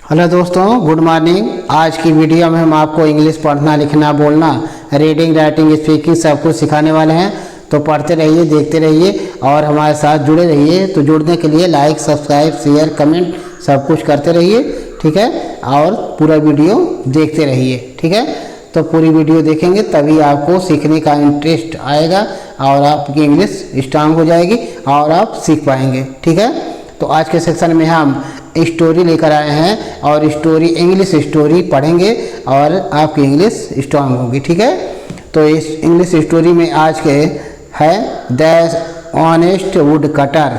Hello दोस्तों, good morning. आज की वीडियो में हम आपको इंग्लिश पढ़ना, लिखना, बोलना, रीडिंग, राइटिंग, स्पीकिंग सब कुछ सिखाने वाले हैं। तो पढ़ते रहिए, देखते रहिए और हमारे साथ जुड़े रहिए। तो जुड़ने के लिए लाइक, सब्सक्राइब, शेयर, कमेंट सब कुछ करते रहिए, ठीक है। और पूरा वीडियो देखते रहिए, ठीक है। तो पूरी वीडियो देखेंगे तभी आपको सीखने का इंटरेस्ट आएगा और आपकी इंग्लिश स्ट्रांग हो जाएगी और आप सीख पाएंगे, ठीक है। तो आज के सेक्शन में हम स्टोरी लेकर आए हैं और स्टोरी, इंग्लिश स्टोरी पढ़ेंगे और आपकी इंग्लिश स्ट्रांग होगी, ठीक है। तो इस इंग्लिश स्टोरी में आज के है the honest would cutter.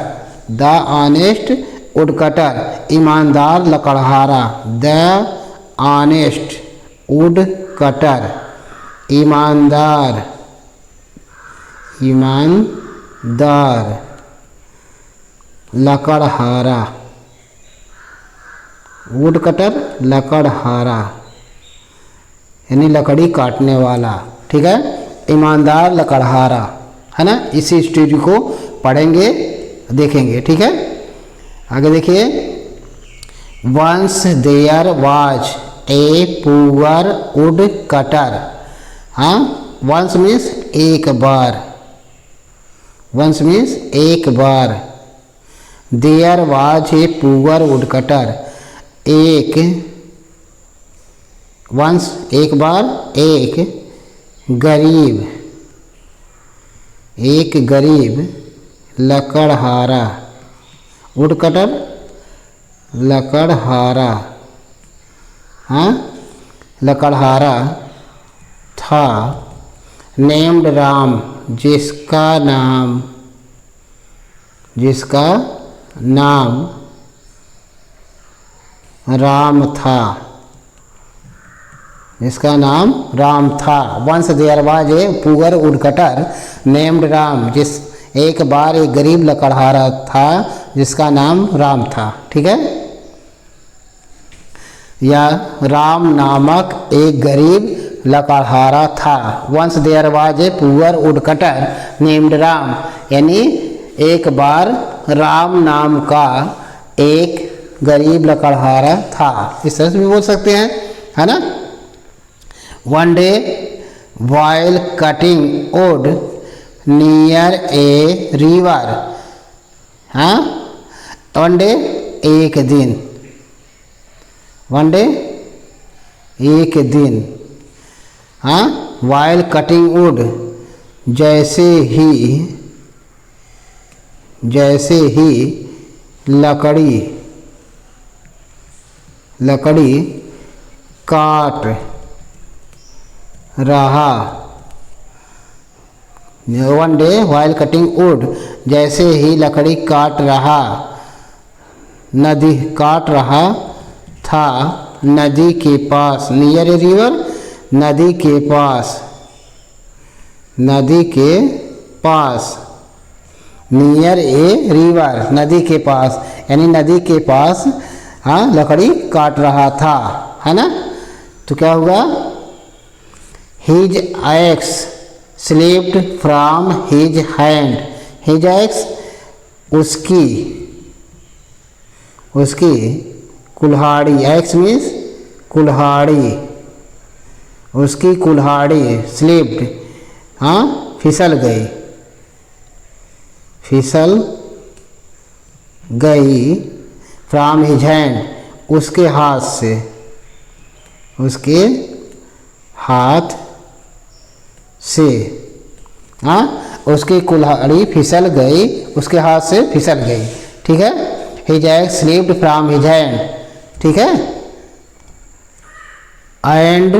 The honest would cutter, ईमानदार लकड़हारा। द ऑनेस्ट वुड कटर, ईमानदार, ईमानदार लकड़हारा। वुड कटर, लकड़हारा यानी लकड़ी काटने वाला, ठीक है। ईमानदार लकड़हारा, है ना। इसी स्टोरी को पढ़ेंगे, देखेंगे, ठीक है। आगे देखिए। Once there was a poor would cutter. हाँ, वंस मीन्स एक बार, वंस मीन्स एक बार। There was a poor would cutter, एक, वंस एक बार, एक गरीब, एक गरीब लकड़हारा। वुड कटर, लकड़हारा, हाँ, लकड़हारा था। नेम्ड राम, जिसका नाम, जिसका नाम राम था, जिसका नाम राम था। Once there was a poor would cutter named Ram, जिस एक बार एक गरीब लकड़हारा था जिसका नाम राम था, ठीक है। या राम नामक एक गरीब लकड़हारा था। Once there was a poor would cutter named Ram, यानी एक बार राम नाम का एक गरीब लकड़हारा था। इस तरह से भी बोल सकते हैं, है ना। One day while cutting would near a river. हाँ, वन डे एक दिन, वन डे एक दिन। हाँ, वाइल कटिंग वुड, जैसे ही लकड़ी, लकड़ी काट रहा। One day while cutting would, जैसे ही लकड़ी काट रहा, नदी काट रहा था, नदी के पास। नियर ए रिवर, नदी के पास, नदी के पास। नियर ए रिवर, नदी के पास, यानी नदी के पास, हाँ, लकड़ी काट रहा था, है ना। तो क्या हुआ? His ex slipped from his hand. His ex, उसकी, उसकी कुल्हाड़ी। एक्स मीन्स कुल्हाड़ी, उसकी कुल्हाड़ी। स्लिप्ड, हाँ, फिसल गई, फिसल गई। फ्रॉम हिज हैंड, उसके हाथ से, उसके हाथ से। हाँ, उसकी कुल्हाड़ी फिसल गई, उसके हाथ से फिसल गई, ठीक है। His ex slipped from his hand, ठीक है। And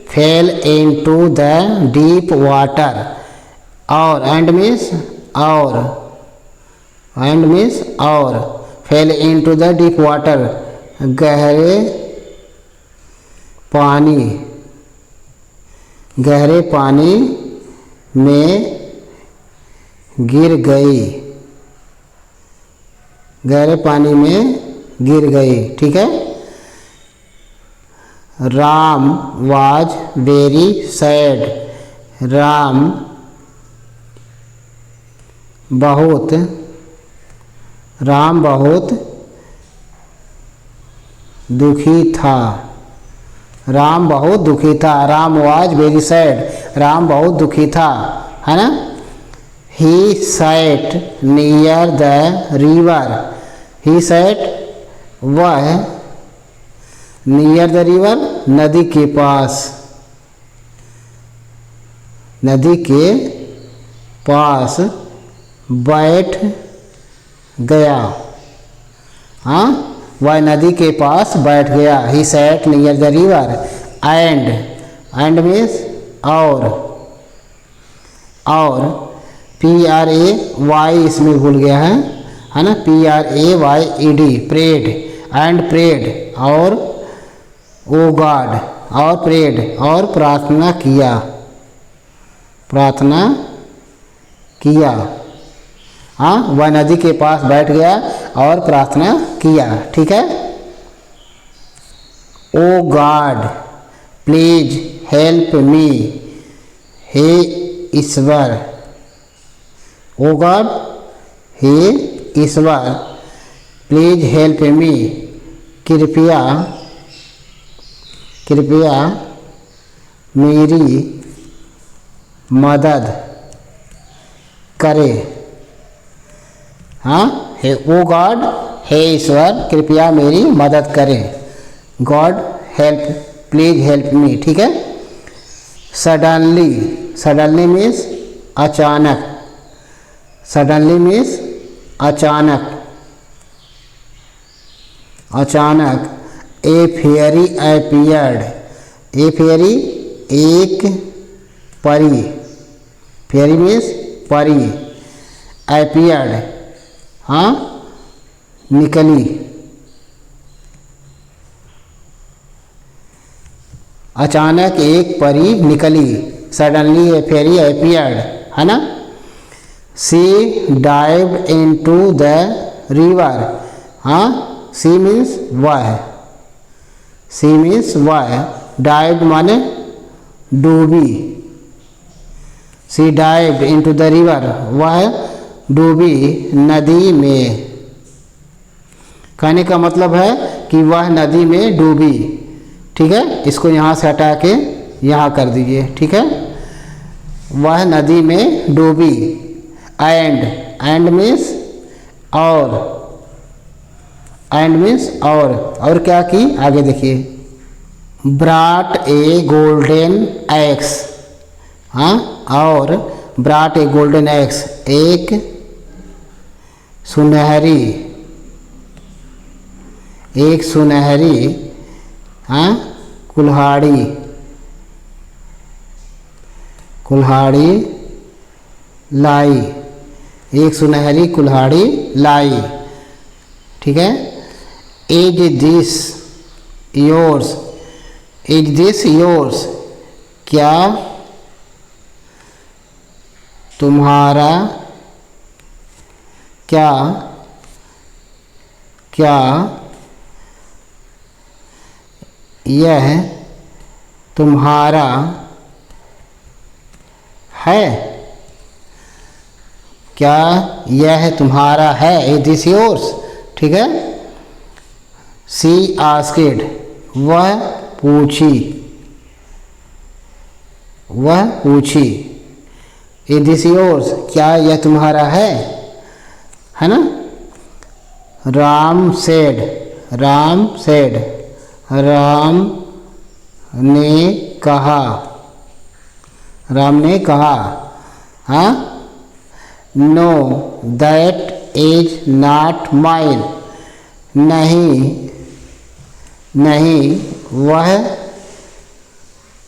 fail into the deep water. और, एंड मीन्स और, एंड मीन्स और, fail into the deep water, गहरे पानी, गहरे पानी में गिर गई, गहरे पानी में गिर गई, ठीक है। Ram was very sad. Ram बहुत दुखी था। राम बहुत दुखी था। Ram was very sad. Ram बहुत दुखी था, है ना। He sat near the river. He sat वह नियर द रिवर नदी के पास। नदी के पास बैठ गया। हाँ, वह नदी के पास बैठ गया। He sat near the river and means और PRAY इसमें भूल गया है ना। PRAYED प्रेड एंड प्रेड और ओ गॉड और प्रेड और प्रार्थना किया। प्रार्थना किया। हाँ, वह नदी के पास बैठ गया और प्रार्थना किया। ठीक है। O God please help me. हे ईश्वर। ओ गॉड हे ईश्वर प्लीज हेल्प मी। कृपया मेरी मदद करे। हाँ, हे ओ गॉड हे ईश्वर कृपया मेरी मदद करें। गॉड हेल्प प्लीज हेल्प मी। ठीक है। सडनली मीन्स अचानक। सडनली मीन्स अचानक। ए फेयरी अपीयर्ड। ए फेयरी एक परी। फेयरी मीन्स परी। अपीयर्ड हाँ निकली। अचानक एक परी निकली। सडनली ए फेयरी अपीयर्ड, है ना। सी डाइव्ड इनटू द रिवर। हाँ, सी मीन्स वह। सी मीन्स वह। डाइव्ड माने डूबी। सी डाइव्ड इनटू द रिवर, वह डूबी नदी में। कहने का मतलब है कि वह नदी में डूबी। ठीक है, इसको यहाँ से हटा के यहाँ कर दीजिए। ठीक है, वह नदी में डूबी। एंड मीन्स और। एंड मीन्स और क्या की, आगे देखिए। ब्राट ए गोल्डन एक्स। हाँ, और ब्राट ए गोल्डन एक्स एक सुनहरी हाँ कुल्हाड़ी लाई। एक सुनहरी कुल्हाड़ी लाई। ठीक है। इज दिस योर्स, क्या तुम्हारा, क्या यह तुम्हारा है। क्या यह तुम्हारा है। Is this yours. ठीक है। सी आस्क्ड, वह पूछी। इज दिस योर्स, क्या यह तुम्हारा है ना। राम सेड, राम ने कहा। हाँ, know that is not mine. नहीं वह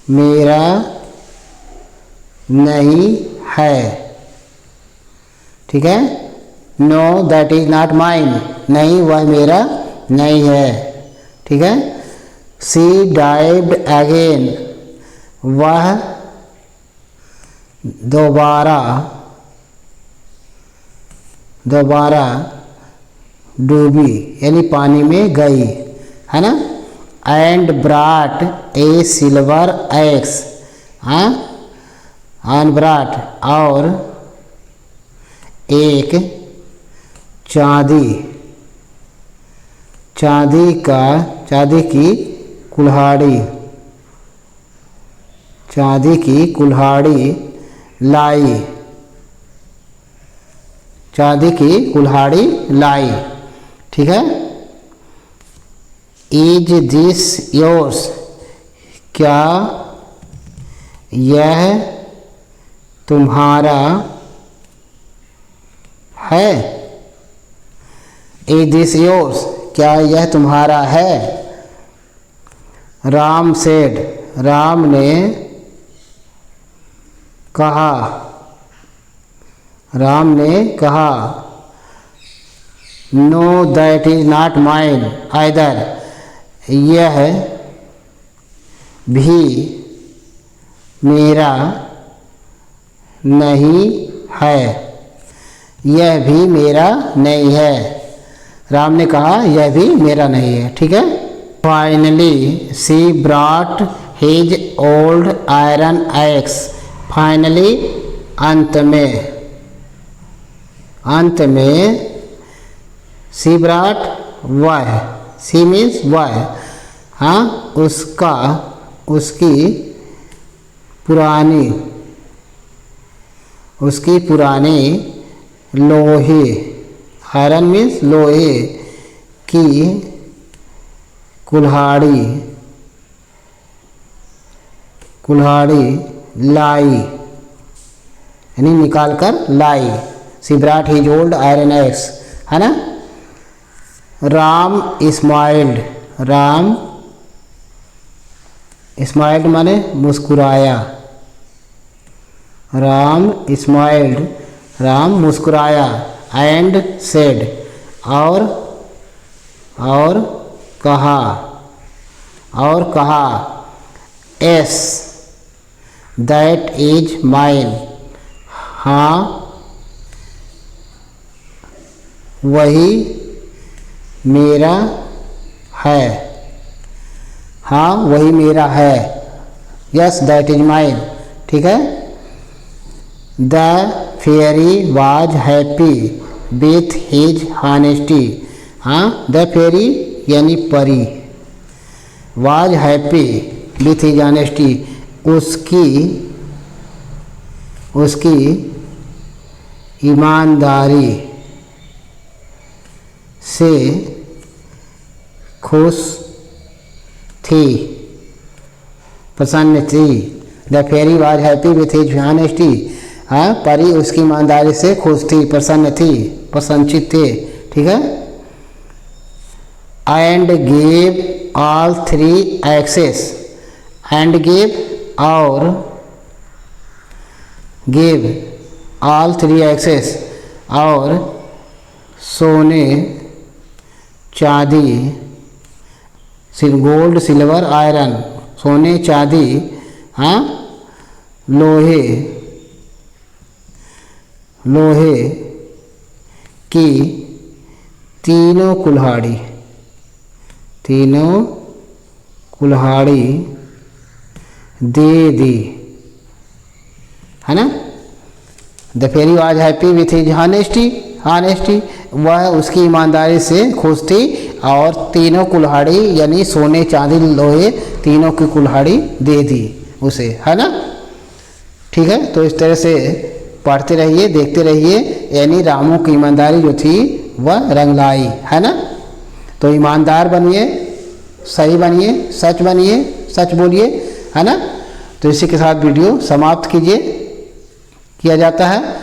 मेरा नहीं है। ठीक है। Know that is not mine, नहीं वह मेरा नहीं है। ठीक है। सी डाइव्ड अगेन, वह दोबारा डूबी यानी पानी में गई, है ना। And ब्राट A silver x. हाँ, एंड ब्राट और एक चांदी की कुल्हाड़ी, चांदी की कुल्हाड़ी लाई, चांदी की कुल्हाड़ी लाई। ठीक है। इज दिस योर्स, क्या यह तुम्हारा है। इज दिस योर्स, क्या यह तुम्हारा है। राम सेड, राम ने कहा, राम ने कहा। Know that is not mine either, यह भी मेरा नहीं है, यह भी मेरा नहीं है। राम ने कहा यह भी मेरा नहीं है। ठीक है। Finally she brought his old iron axe, finally अंत में सी ब्रॉट वह, सी मीन्स वह, हाँ उसका, उसकी पुरानी लोहे, आयरन मीन्स लोहे की कुल्हाड़ी लाई, यानी निकाल कर लाई। She brought his old iron axe, है ना। राम स्माइल्ड, राम स्माइल्ड माने मुस्कुराया, राम स्माइल्ड, राम मुस्कुराया। एंड सेड, और कहा एस दैट इज माइन, हाँ वही मेरा है, हाँ वही मेरा है। Yes that is mine. ठीक है। The fairy was happy with his honesty, हाँ द फेरी यानी परी, was happy with his honesty, उसकी ईमानदारी से खुश थी, प्रसन्न थी। The fairy was happy with his honesty, हाँ परी उसकी ईमानदारी से खुश थी, प्रसन्न थी, प्रसन्नचित थे। ठीक है। And gave all three axes, and gave और गिव ऑल थ्री एक्सेस और सोने चांदी गोल्ड सिल्वर आयरन सोने चांदी हाँ लोहे की तीनों कुल्हाड़ी दे दी है ना। The fairy was happy with his honesty वह उसकी ईमानदारी से खुश थी और तीनों कुल्हाड़ी यानी सोने चांदी लोहे तीनों की कुल्हाड़ी दे दी उसे, है ना। ठीक है, तो इस तरह से पढ़ते रहिए देखते रहिए, यानी रामू की ईमानदारी जो थी वह रंग लाई, है ना। तो ईमानदार बनिए, सही बनिए, सच बोलिए, है ना। तो इसी के साथ वीडियो समाप्त किया जाता है।